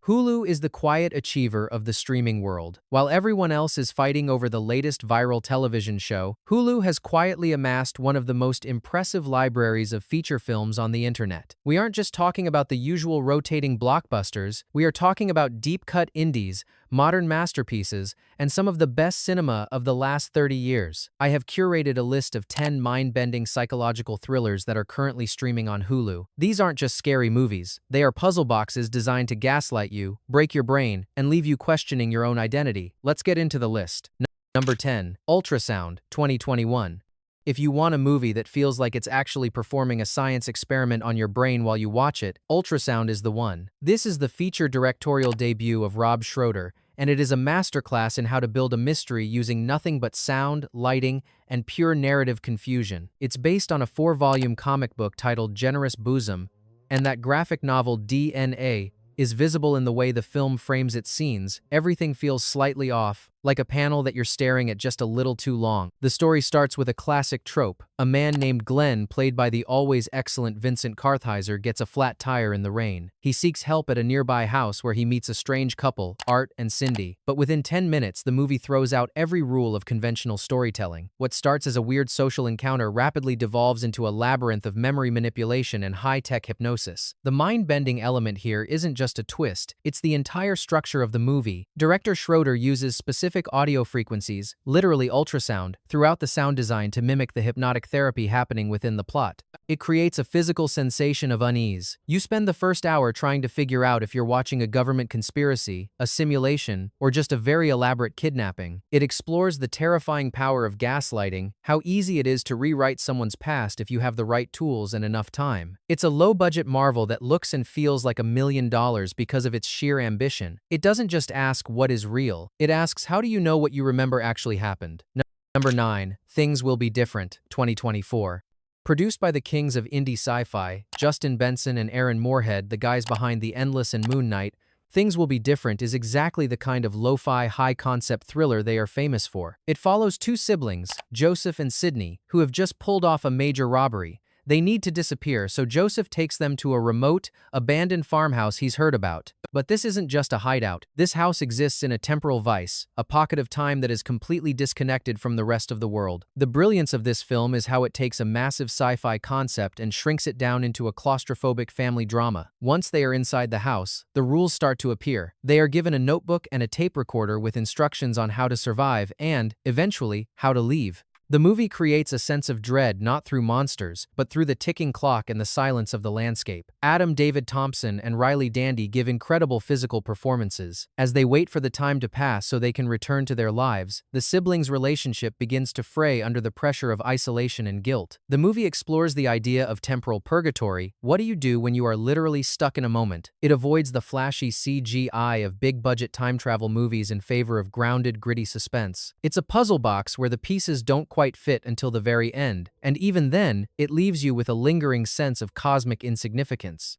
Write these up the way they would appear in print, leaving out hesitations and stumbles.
Hulu is the quiet achiever of the streaming world. While everyone else is fighting over the latest viral television show, Hulu has quietly amassed one of the most impressive libraries of feature films on the internet. We aren't just talking about the usual rotating blockbusters, we are talking about deep-cut indies, modern masterpieces, and some of the best cinema of the last 30 years. I have curated a list of 10 mind-bending psychological thrillers that are currently streaming on Hulu. These aren't just scary movies, they are puzzle boxes designed to gaslight you, break your brain, and leave you questioning your own identity. Let's get into the list. Number 10. Ultrasound, 2021. If you want a movie that feels like it's actually performing a science experiment on your brain while you watch it, Ultrasound is the one. This is the feature directorial debut of Rob Schroeder, and it is a masterclass in how to build a mystery using nothing but sound, lighting, and pure narrative confusion. It's based on a 4-volume comic book titled Generous Bosom, and that graphic novel DNA is visible in the way the film frames its scenes. Everything feels slightly off, like a panel that you're staring at just a little too long. The story starts with a classic trope. A man named Glenn, played by the always excellent Vincent Kartheiser, gets a flat tire in the rain. He seeks help at a nearby house where he meets a strange couple, Art and Cindy. But within 10 minutes, the movie throws out every rule of conventional storytelling. What starts as a weird social encounter rapidly devolves into a labyrinth of memory manipulation and high-tech hypnosis. The mind-bending element here isn't just a twist, it's the entire structure of the movie. Director Schroeder uses specific audio frequencies, literally ultrasound, throughout the sound design to mimic the hypnotic therapy happening within the plot. It creates a physical sensation of unease. You spend the first hour trying to figure out if you're watching a government conspiracy, a simulation, or just a very elaborate kidnapping. It explores the terrifying power of gaslighting, how easy it is to rewrite someone's past if you have the right tools and enough time. It's a low-budget marvel that looks and feels like $1 million because of its sheer ambition. It doesn't just ask what is real, it asks how do you know what you remember actually happened. Number 9. Things Will Be Different, 2024. Produced by the kings of indie sci-fi, Justin Benson and Aaron Moorhead, the guys behind The Endless and Moon Knight, Things Will Be Different is exactly the kind of lo-fi, high-concept thriller they are famous for. It follows two siblings, Joseph and Sydney, who have just pulled off a major robbery. They need to disappear, so Joseph takes them to a remote, abandoned farmhouse he's heard about. But this isn't just a hideout. This house exists in a temporal vice, a pocket of time that is completely disconnected from the rest of the world. The brilliance of this film is how it takes a massive sci-fi concept and shrinks it down into a claustrophobic family drama. Once they are inside the house, the rules start to appear. They are given a notebook and a tape recorder with instructions on how to survive and, eventually, how to leave. The movie creates a sense of dread not through monsters, but through the ticking clock and the silence of the landscape. Adam David Thompson and Riley Dandy give incredible physical performances. As they wait for the time to pass so they can return to their lives, the siblings' relationship begins to fray under the pressure of isolation and guilt. The movie explores the idea of temporal purgatory. What do you do when you are literally stuck in a moment? It avoids the flashy CGI of big-budget time travel movies in favor of grounded, gritty suspense. It's a puzzle box where the pieces don't quite fit until the very end, and even then, it leaves you with a lingering sense of cosmic insignificance.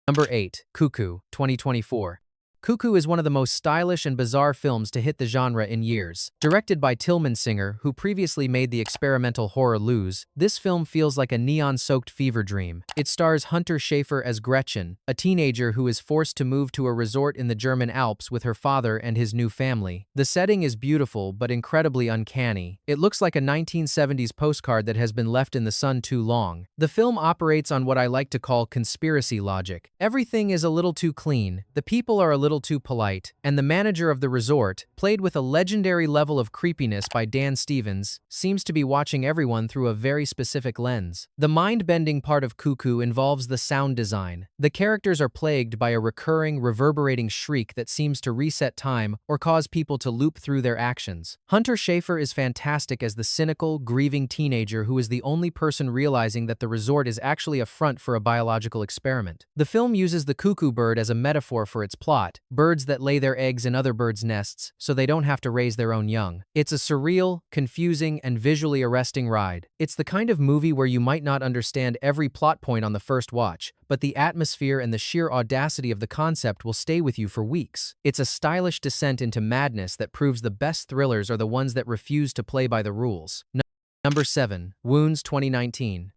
Number 8. Cuckoo, 2024. Cuckoo is one of the most stylish and bizarre films to hit the genre in years. Directed by Tillman Singer, who previously made the experimental horror Lose, this film feels like a neon-soaked fever dream. It stars Hunter Schafer as Gretchen, a teenager who is forced to move to a resort in the German Alps with her father and his new family. The setting is beautiful but incredibly uncanny. It looks like a 1970s postcard that has been left in the sun too long. The film operates on what I like to call conspiracy logic. Everything is a little too clean, the people are a little too polite, and the manager of the resort, played with a legendary level of creepiness by Dan Stevens, seems to be watching everyone through a very specific lens. The mind-bending part of Cuckoo involves the sound design. The characters are plagued by a recurring, reverberating shriek that seems to reset time or cause people to loop through their actions. Hunter Schafer is fantastic as the cynical, grieving teenager who is the only person realizing that the resort is actually a front for a biological experiment. The film uses the cuckoo bird as a metaphor for its plot, birds that lay their eggs in other birds' nests so they don't have to raise their own young. It's a surreal, confusing, and visually arresting ride. It's the kind of movie where you might not understand every plot point on the first watch, but the atmosphere and the sheer audacity of the concept will stay with you for weeks. It's a stylish descent into madness that proves the best thrillers are the ones that refuse to play by the rules. Number 7. Wounds, 2019.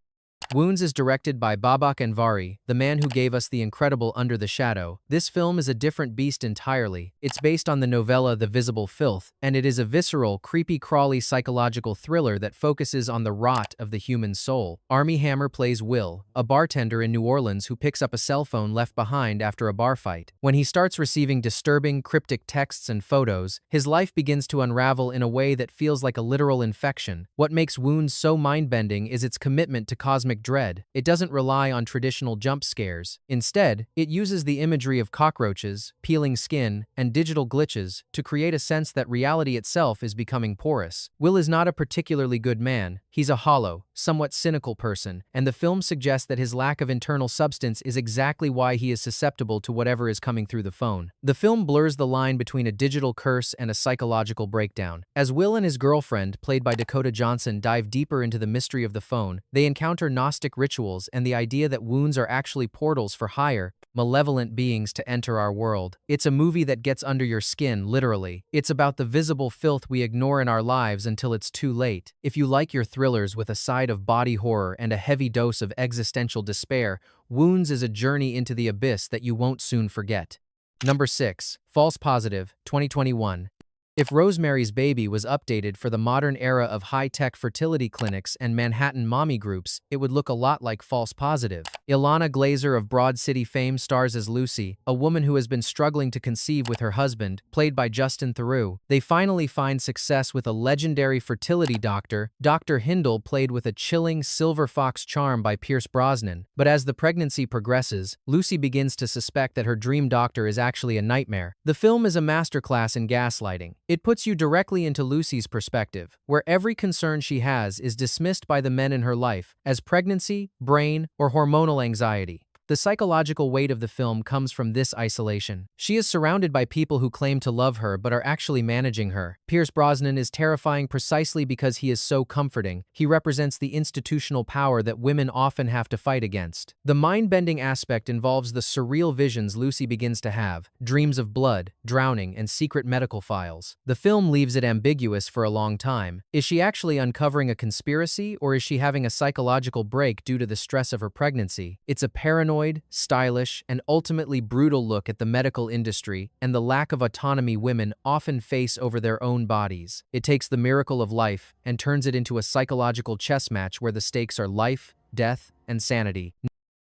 Wounds is directed by Babak Anvari, the man who gave us the incredible Under the Shadow. This film is a different beast entirely. It's based on the novella The Visible Filth, and it is a visceral, creepy-crawly psychological thriller that focuses on the rot of the human soul. Armie Hammer plays Will, a bartender in New Orleans who picks up a cell phone left behind after a bar fight. When he starts receiving disturbing, cryptic texts and photos, his life begins to unravel in a way that feels like a literal infection. What makes Wounds so mind-bending is its commitment to cosmic dread. It doesn't rely on traditional jump scares. Instead, it uses the imagery of cockroaches, peeling skin, and digital glitches to create a sense that reality itself is becoming porous. Will is not a particularly good man. He's a hollow, somewhat cynical person, and the film suggests that his lack of internal substance is exactly why he is susceptible to whatever is coming through the phone. The film blurs the line between a digital curse and a psychological breakdown. As Will and his girlfriend, played by Dakota Johnson, dive deeper into the mystery of the phone, they encounter Gnostic rituals and the idea that wounds are actually portals for higher, malevolent beings to enter our world. It's a movie that gets under your skin, literally. It's about the visible filth we ignore in our lives until it's too late. If you like your thrillers with a side of body horror and a heavy dose of existential despair, Wounds is a journey into the abyss that you won't soon forget. Number 6. False Positive, 2021. If Rosemary's Baby was updated for the modern era of high-tech fertility clinics and Manhattan mommy groups, it would look a lot like False Positive. Ilana Glazer of Broad City fame stars as Lucy, a woman who has been struggling to conceive with her husband, played by Justin Theroux. They finally find success with a legendary fertility doctor, Dr. Hindle, played with a chilling silver fox charm by Pierce Brosnan. But as the pregnancy progresses, Lucy begins to suspect that her dream doctor is actually a nightmare. The film is a masterclass in gaslighting. It puts you directly into Lucy's perspective, where every concern she has is dismissed by the men in her life as pregnancy, brain, or hormonal anxiety. The psychological weight of the film comes from this isolation. She is surrounded by people who claim to love her but are actually managing her. Pierce Brosnan is terrifying precisely because he is so comforting. He represents the institutional power that women often have to fight against. The mind-bending aspect involves the surreal visions Lucy begins to have, dreams of blood, drowning, and secret medical files. The film leaves it ambiguous for a long time. Is she actually uncovering a conspiracy, or is she having a psychological break due to the stress of her pregnancy? It's a paranoid, stylish, and ultimately brutal look at the medical industry and the lack of autonomy women often face over their own bodies. It takes the miracle of life and turns it into a psychological chess match where the stakes are life, death, and sanity.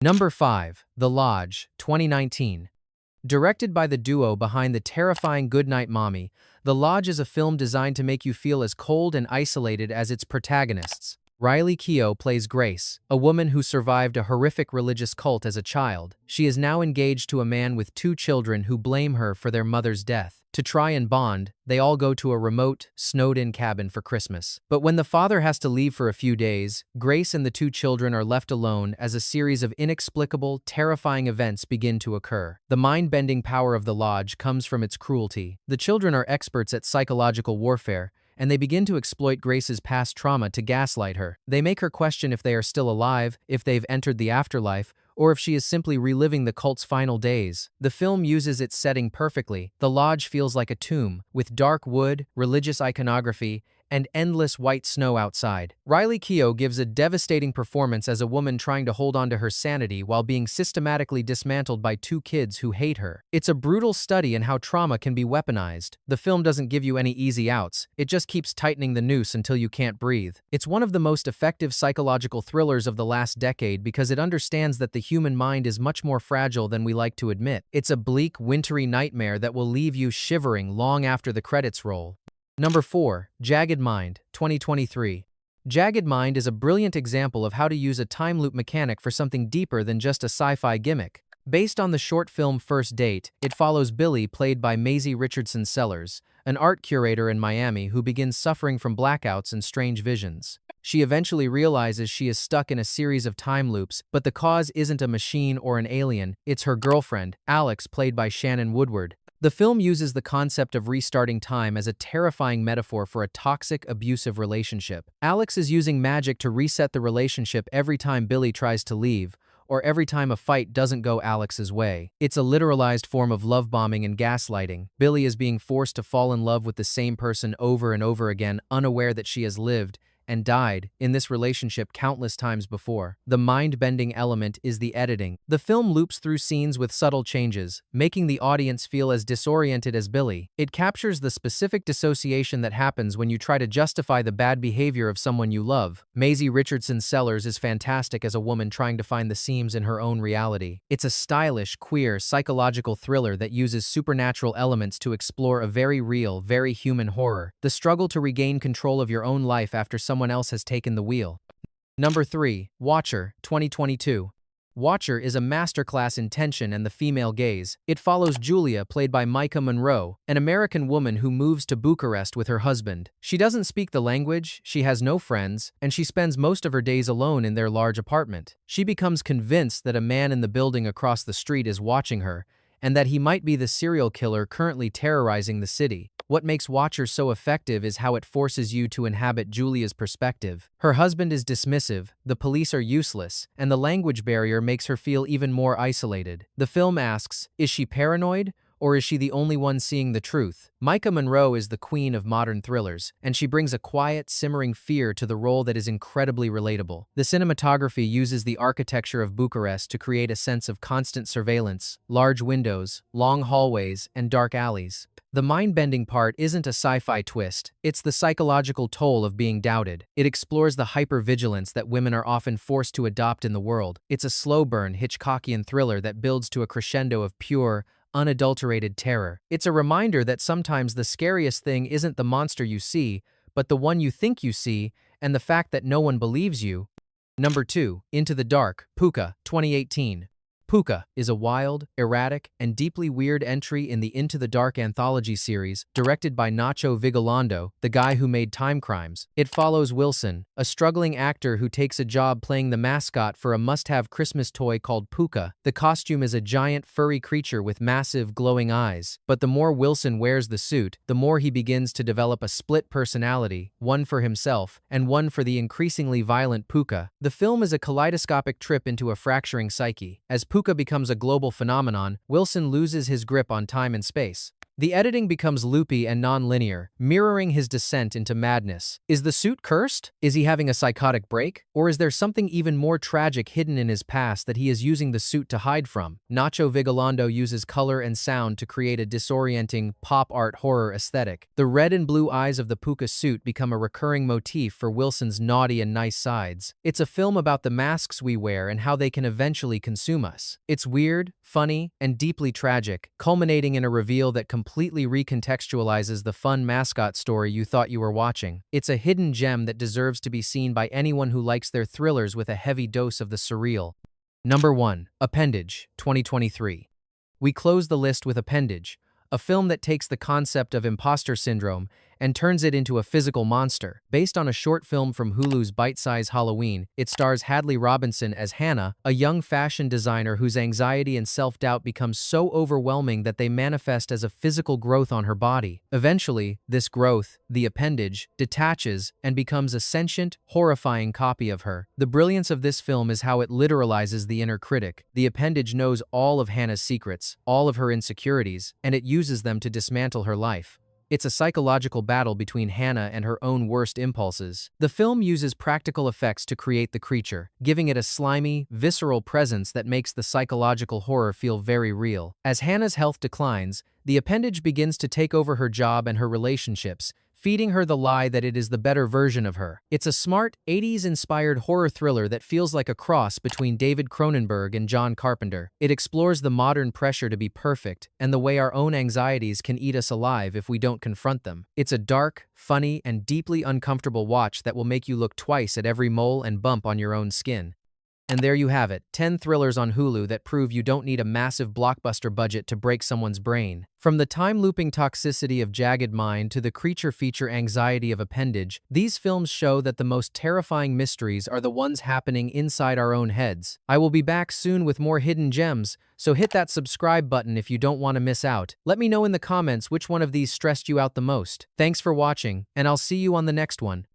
Number 5. The Lodge, 2019. Directed by the duo behind the terrifying Goodnight Mommy, The Lodge is a film designed to make you feel as cold and isolated as its protagonists. Riley Keough plays Grace, a woman who survived a horrific religious cult as a child. She is now engaged to a man with 2 children who blame her for their mother's death. To try and bond, they all go to a remote, snowed-in cabin for Christmas. But when the father has to leave for a few days, Grace and the 2 children are left alone as a series of inexplicable, terrifying events begin to occur. The mind-bending power of the Lodge comes from its cruelty. The children are experts at psychological warfare, and they begin to exploit Grace's past trauma to gaslight her. They make her question if they are still alive, if they've entered the afterlife, or if she is simply reliving the cult's final days. The film uses its setting perfectly. The Lodge feels like a tomb, with dark wood, religious iconography, and endless white snow outside. Riley Keough gives a devastating performance as a woman trying to hold on to her sanity while being systematically dismantled by 2 kids who hate her. It's a brutal study in how trauma can be weaponized. The film doesn't give you any easy outs. It just keeps tightening the noose until you can't breathe. It's one of the most effective psychological thrillers of the last decade because it understands that the human mind is much more fragile than we like to admit. It's a bleak, wintry nightmare that will leave you shivering long after the credits roll. Number 4. Jagged Mind, 2023. Jagged Mind is a brilliant example of how to use a time loop mechanic for something deeper than just a sci-fi gimmick. Based on the short film First Date, it follows Billy, played by Maisie Richardson Sellers, an art curator in Miami who begins suffering from blackouts and strange visions. She eventually realizes she is stuck in a series of time loops, but the cause isn't a machine or an alien, it's her girlfriend, Alex, played by Shannon Woodward. The film uses the concept of restarting time as a terrifying metaphor for a toxic, abusive relationship. Alex is using magic to reset the relationship every time Billy tries to leave, or every time a fight doesn't go Alex's way. It's a literalized form of love bombing and gaslighting. Billy is being forced to fall in love with the same person over and over again, unaware that she has lived and died in this relationship countless times before. The mind-bending element is the editing. The film loops through scenes with subtle changes, making the audience feel as disoriented as Billy. It captures the specific dissociation that happens when you try to justify the bad behavior of someone you love. Maisie Richardson Sellers is fantastic as a woman trying to find the seams in her own reality. It's a stylish, queer, psychological thriller that uses supernatural elements to explore a very real, very human horror. The struggle to regain control of your own life after someone else has taken the wheel. Number 3. Watcher, 2022. Watcher is a masterclass in tension and the female gaze. It follows Julia, played by Micah Monroe, an American woman who moves to Bucharest with her husband. She doesn't speak the language, she has no friends, and she spends most of her days alone in their large apartment. She becomes convinced that a man in the building across the street is watching her, and that he might be the serial killer currently terrorizing the city. What makes Watcher so effective is how it forces you to inhabit Julia's perspective. Her husband is dismissive, the police are useless, and the language barrier makes her feel even more isolated. The film asks, is she paranoid? Or is she the only one seeing the truth? Micah Monroe is the queen of modern thrillers, and she brings a quiet, simmering fear to the role that is incredibly relatable. The cinematography uses the architecture of Bucharest to create a sense of constant surveillance, large windows, long hallways, and dark alleys. The mind-bending part isn't a sci-fi twist, it's the psychological toll of being doubted. It explores the hypervigilance that women are often forced to adopt in the world. It's a slow-burn, Hitchcockian thriller that builds to a crescendo of pure, unadulterated terror. It's a reminder that sometimes the scariest thing isn't the monster you see, but the one you think you see, and the fact that no one believes you. Number 2. Into the Dark, Pooka, 2018. Pooka is a wild, erratic, and deeply weird entry in the Into the Dark anthology series, directed by Nacho Vigalondo, the guy who made Time Crimes. It follows Wilson, a struggling actor who takes a job playing the mascot for a must-have Christmas toy called Pooka. The costume is a giant, furry creature with massive, glowing eyes. But the more Wilson wears the suit, the more he begins to develop a split personality, one for himself, and one for the increasingly violent Pooka. The film is a kaleidoscopic trip into a fracturing psyche. As Pooka becomes a global phenomenon, Wilson loses his grip on time and space. The editing becomes loopy and non-linear, mirroring his descent into madness. Is the suit cursed? Is he having a psychotic break? Or is there something even more tragic hidden in his past that he is using the suit to hide from? Nacho Vigalondo uses color and sound to create a disorienting, pop art horror aesthetic. The red and blue eyes of the Pooka suit become a recurring motif for Wilson's naughty and nice sides. It's a film about the masks we wear and how they can eventually consume us. It's weird, funny, and deeply tragic, culminating in a reveal that completely recontextualizes the fun mascot story you thought you were watching. It's a hidden gem that deserves to be seen by anyone who likes their thrillers with a heavy dose of the surreal. Number 1. Appendage, 2023. We close the list with Appendage, a film that takes the concept of imposter syndrome and turns it into a physical monster. Based on a short film from Hulu's bite-sized Halloween, it stars Hadley Robinson as Hannah, a young fashion designer whose anxiety and self-doubt becomes so overwhelming that they manifest as a physical growth on her body. Eventually, this growth, the appendage, detaches and becomes a sentient, horrifying copy of her. The brilliance of this film is how it literalizes the inner critic. The appendage knows all of Hannah's secrets, all of her insecurities, and it uses them to dismantle her life. It's a psychological battle between Hannah and her own worst impulses. The film uses practical effects to create the creature, giving it a slimy, visceral presence that makes the psychological horror feel very real. As Hannah's health declines, the appendage begins to take over her job and her relationships, feeding her the lie that it is the better version of her. It's a smart, 80s-inspired horror thriller that feels like a cross between David Cronenberg and John Carpenter. It explores the modern pressure to be perfect and the way our own anxieties can eat us alive if we don't confront them. It's a dark, funny, and deeply uncomfortable watch that will make you look twice at every mole and bump on your own skin. And there you have it, 10 thrillers on Hulu that prove you don't need a massive blockbuster budget to break someone's brain. From the time-looping toxicity of Jagged Mind to the creature feature anxiety of Appendage, these films show that the most terrifying mysteries are the ones happening inside our own heads. I will be back soon with more hidden gems, so hit that subscribe button if you don't want to miss out. Let me know in the comments which one of these stressed you out the most. Thanks for watching, and I'll see you on the next one.